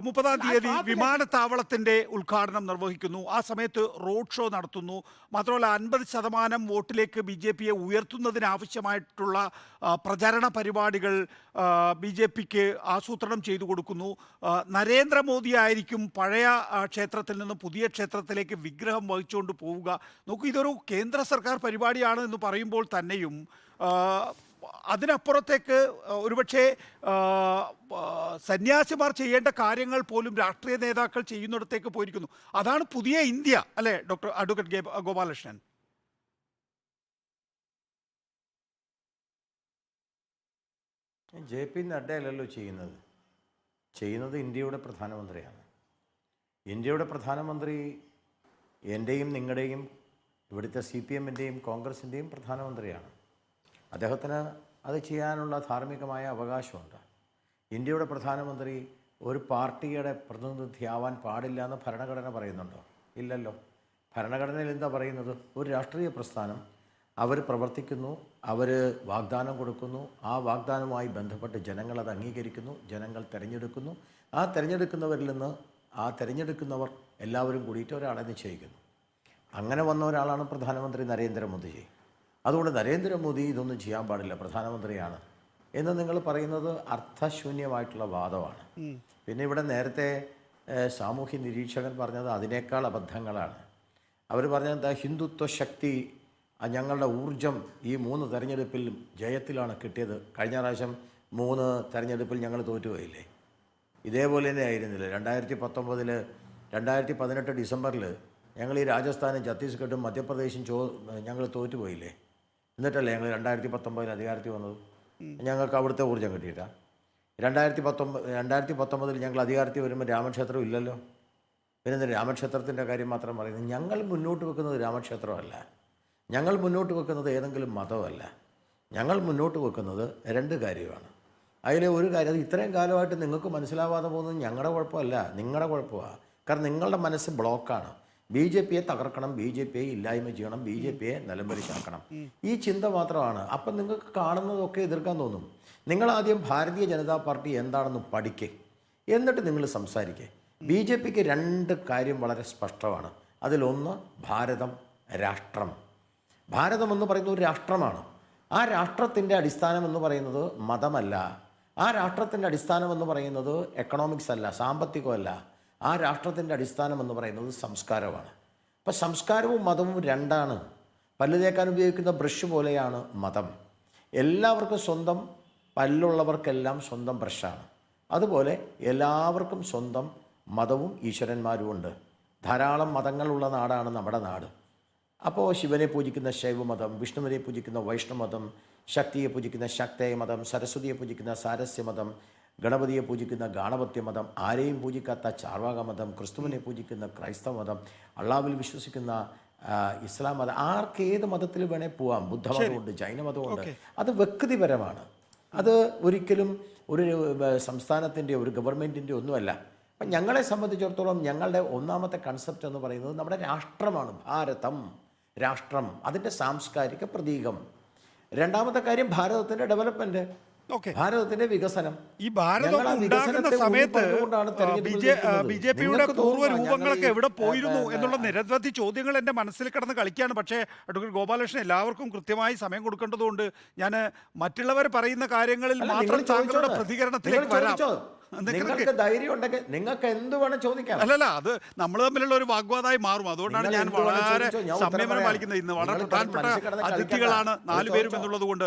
30-ാം തീയതി വിമാനത്താവളത്തിന്റെ ഉദ്ഘാടനം നിർവഹിക്കുന്നു. ആ സമയത്ത് റോഡ് ഷോ നടത്തുന്നു. മാത്രമല്ല 50% വോട്ടിലേക്ക് BJPയെ ഉയർത്തുന്നതിനാവശ്യമായിട്ടുള്ള പ്രചരണ പരിപാടികൾ BJPക്ക് ആസൂത്രണം ചെയ്തു കൊടുക്കുന്നു. നരേന്ദ്രമോദി ആയിരിക്കും പഴയ ക്ഷേത്രത്തിൽ നിന്ന് പുതിയ ക്ഷേത്രത്തിലേക്ക് വിഗ്രഹം വഹിച്ചുകൊണ്ട് പോവുക. നോക്കൂ, ഇതൊരു കേന്ദ്ര സർക്കാർ പരിപാടിയാണ് എന്ന് പറയുമ്പോൾ തന്നെയും അതിനപ്പുറത്തേക്ക് ഒരുപക്ഷെ സന്യാസിമാർ ചെയ്യേണ്ട കാര്യങ്ങൾ പോലും രാഷ്ട്രീയ നേതാക്കൾ ചെയ്യുന്നിടത്തേക്ക് പോയിരിക്കുന്നു. അതാണ് പുതിയ ഇന്ത്യ, അല്ലേ ഡോക്ടർ അഡ്വക്കേറ്റ് ഗോപാലകൃഷ്ണൻ? JP നഡ്ഡയല്ലല്ലോ ചെയ്യുന്നത് ഇന്ത്യയുടെ പ്രധാനമന്ത്രിയാണ്. ഇന്ത്യയുടെ പ്രധാനമന്ത്രി എൻ്റെയും നിങ്ങളുടെയും ഇവിടുത്തെ CPMൻ്റെയും കോൺഗ്രസിൻ്റെയും പ്രധാനമന്ത്രിയാണ്. അദ്ദേഹത്തിന് അത് ചെയ്യാനുള്ള ധാർമ്മികമായ അവകാശമുണ്ട്. ഇന്ത്യയുടെ പ്രധാനമന്ത്രി ഒരു പാർട്ടിയുടെ പ്രതിനിധിയാവാൻ പാടില്ല എന്ന് ഭരണഘടന പറയുന്നുണ്ടോ? ഇല്ലല്ലോ. ഭരണഘടനയിൽ എന്താ പറയുന്നത്? ഒരു രാഷ്ട്രീയ പ്രസ്ഥാനം അവർ പ്രവർത്തിക്കുന്നു, അവർ വാഗ്ദാനം കൊടുക്കുന്നു, ആ വാഗ്ദാനവുമായി ബന്ധപ്പെട്ട് ജനങ്ങൾ അത് അംഗീകരിക്കുന്നു, ജനങ്ങൾ തിരഞ്ഞെടുക്കുന്നു. ആ തിരഞ്ഞെടുക്കുന്നവരിൽ നിന്ന് ആ തിരഞ്ഞെടുക്കുന്നവർ എല്ലാവരും കൂടിയിട്ട് ഒരാളെ നിശ്ചയിക്കുന്നു. അങ്ങനെ വന്ന ഒരാളാണ് പ്രധാനമന്ത്രി നരേന്ദ്രമോദിജി. അതുകൊണ്ട് നരേന്ദ്രമോദി ഇതൊന്നും ചെയ്യാൻ പാടില്ല, പ്രധാനമന്ത്രിയാണ് എന്ന് നിങ്ങൾ പറയുന്നത് അർത്ഥശൂന്യമായിട്ടുള്ള വാദമാണ്. പിന്നെ ഇവിടെ നേരത്തെ സാമൂഹ്യ നിരീക്ഷകൻ പറഞ്ഞത് അതിനേക്കാൾ അബദ്ധങ്ങളാണ്. അവർ പറഞ്ഞത് ഹിന്ദുത്വ ശക്തി ഞങ്ങളുടെ ഊർജം ഈ 3 തെരഞ്ഞെടുപ്പിൽ ജയത്തിലാണ് കിട്ടിയത്. കഴിഞ്ഞ പ്രാവശ്യം 3 തെരഞ്ഞെടുപ്പിൽ ഞങ്ങൾ തോറ്റുപോയില്ലേ? ഇതേപോലെ തന്നെ ആയിരുന്നില്ല 2019 2018 ഡിസംബറിൽ ഞങ്ങൾ ഈ രാജസ്ഥാനും ഛത്തീസ്ഗഡും മധ്യപ്രദേശും ഞങ്ങൾ തോറ്റുപോയില്ലേ? എന്നിട്ടല്ലേ ഞങ്ങൾ 2019 അധികാരത്തിൽ വന്നത്? ഞങ്ങൾക്ക് അവിടുത്തെ ഊർജ്ജം കിട്ടിയിട്ടാണ്. 2019 ഞങ്ങൾ അധികാരത്തിൽ വരുമ്പോൾ രാമക്ഷേത്രം ഇല്ലല്ലോ. പിന്നെ രാമക്ഷേത്രത്തിൻ്റെ കാര്യം മാത്രം പറയുന്നത്. ഞങ്ങൾ മുന്നോട്ട് വെക്കുന്നത് രാമക്ഷേത്രമല്ല, ഞങ്ങൾ മുന്നോട്ട് വെക്കുന്നത് ഏതെങ്കിലും മതമല്ല. ഞങ്ങൾ മുന്നോട്ട് വെക്കുന്നത് 2 കാര്യമാണ്. അതിലെ ഒരു കാര്യം, അത് ഇത്രയും കാലമായിട്ട് നിങ്ങൾക്ക് മനസ്സിലാവാതെ പോകുന്നത് ഞങ്ങളുടെ കുഴപ്പമല്ല, നിങ്ങളുടെ കുഴപ്പമാണ്. കാരണം നിങ്ങളുടെ മനസ്സ് ബ്ലോക്കാണ്. BJPയെ തകർക്കണം, BJPയെ ഇല്ലായ്മ ചെയ്യണം, BJPയെ നിലംപരിശാക്കണം, ഈ ചിന്ത മാത്രമാണ്. അപ്പം നിങ്ങൾക്ക് കാണുന്നതൊക്കെ എതിർക്കാൻ തോന്നും. നിങ്ങളാദ്യം ഭാരതീയ ജനതാ പാർട്ടി എന്താണെന്ന് പഠിക്കേ, എന്നിട്ട് നിങ്ങൾ സംസാരിക്കേ. BJPക്ക് 2 കാര്യം വളരെ സ്പഷ്ടമാണ്. അതിലൊന്ന് ഭാരതം, രാഷ്ട്രം. ഭാരതം എന്ന് പറയുന്നത് ഒരു രാഷ്ട്രമാണ്. ആ രാഷ്ട്രത്തിൻ്റെ അടിസ്ഥാനം എന്ന് പറയുന്നത് മതമല്ല. ആ രാഷ്ട്രത്തിൻ്റെ അടിസ്ഥാനം എന്ന് പറയുന്നത് എക്കണോമിക്സ് അല്ല, സാമ്പത്തികമല്ല. ആ രാഷ്ട്രത്തിൻ്റെ അടിസ്ഥാനം എന്ന് പറയുന്നത് സംസ്കാരമാണ്. അപ്പം സംസ്കാരവും മതവും 2ആണ്. പല്ല് തേക്കാൻ ഉപയോഗിക്കുന്ന ബ്രഷ് പോലെയാണ് മതം. എല്ലാവർക്കും സ്വന്തം പല്ലുള്ളവർക്കെല്ലാം സ്വന്തം ബ്രഷാണ്. അതുപോലെ എല്ലാവർക്കും സ്വന്തം മതവും ഈശ്വരന്മാരും ഉണ്ട്. ധാരാളം മതങ്ങളുള്ള നാടാണ് നമ്മുടെ നാട്. അപ്പോൾ ശിവനെ പൂജിക്കുന്ന ശൈവമതം, വിഷ്ണുവിനെ പൂജിക്കുന്ന വൈഷ്ണവമതം, ശക്തിയെ പൂജിക്കുന്ന ശക്തേയ മതം, സരസ്വതിയെ പൂജിക്കുന്ന സാരസ്യമതം, ഗണപതിയെ പൂജിക്കുന്ന ഗാണപത്യ മതം, ആരെയും പൂജിക്കാത്ത ചാർവാക മതം, ക്രിസ്തുവിനെ പൂജിക്കുന്ന ക്രൈസ്തവ മതം, അള്ളാഹുവിൽ വിശ്വസിക്കുന്ന ഇസ്ലാം മതം. ആർക്ക് ഏത് മതത്തിൽ വേണേൽ പോവാം. ബുദ്ധമതമുണ്ട്, ജൈനമതമുണ്ട്. അത് വ്യക്തിപരമാണ്. അത് ഒരിക്കലും ഒരു സംസ്ഥാനത്തിൻ്റെ ഒരു ഗവൺമെൻറ്റിൻ്റെ ഒന്നുമല്ല. അപ്പം ഞങ്ങളെ സംബന്ധിച്ചിടത്തോളം ഞങ്ങളുടെ ഒന്നാമത്തെ കൺസെപ്റ്റ് എന്ന് പറയുന്നത് നമ്മുടെ രാഷ്ട്രമാണ്. ഭാരതം, രാഷ്ട്രം, അതിൻ്റെ സാംസ്കാരിക പ്രതീകം. രണ്ടാമത്തെ കാര്യം ഭാരതത്തിൻ്റെ ഡെവലപ്മെൻറ്റ്, ഭാരതത്തിന്റെ വികസനം. ഈ ഭാരതം ഉണ്ടാകുന്ന സമയത്ത് BJPയുടെ പൂർവ്വ രൂപങ്ങളൊക്കെ എവിടെ പോയിരുന്നു എന്നുള്ള നിരവധി ചോദ്യങ്ങൾ എൻ്റെ മനസ്സിൽ കിടന്ന് കളിക്കുകയാണ്. പക്ഷേ അഡ്വക്കേറ്റ് ഗോപാലകൃഷ്ണൻ, എല്ലാവർക്കും കൃത്യമായി സമയം കൊടുക്കേണ്ടതുകൊണ്ട് ഞാൻ മറ്റുള്ളവർ പറയുന്ന കാര്യങ്ങളിൽ മാത്രം താങ്കളുടെ പ്രതികരണത്തിലേക്ക് വരാം. നിങ്ങൾക്ക് ധൈര്യം ഉണ്ടെങ്കിൽ നിങ്ങൾക്ക് എന്ത് വേണം ചോദിക്കാം. അല്ലല്ല, അത് നമ്മൾ തമ്മിലുള്ള ഒരു വാഗ്വാദമായി മാറും. അതുകൊണ്ടാണ് ഞാൻ വളരെ സംയമനം പാലിക്കുന്നത്. ഇന്ന് വളരെ പ്രധാനപ്പെട്ട അതിഥികളാണ് 4 പേരും എന്നുള്ളത് കൊണ്ട്.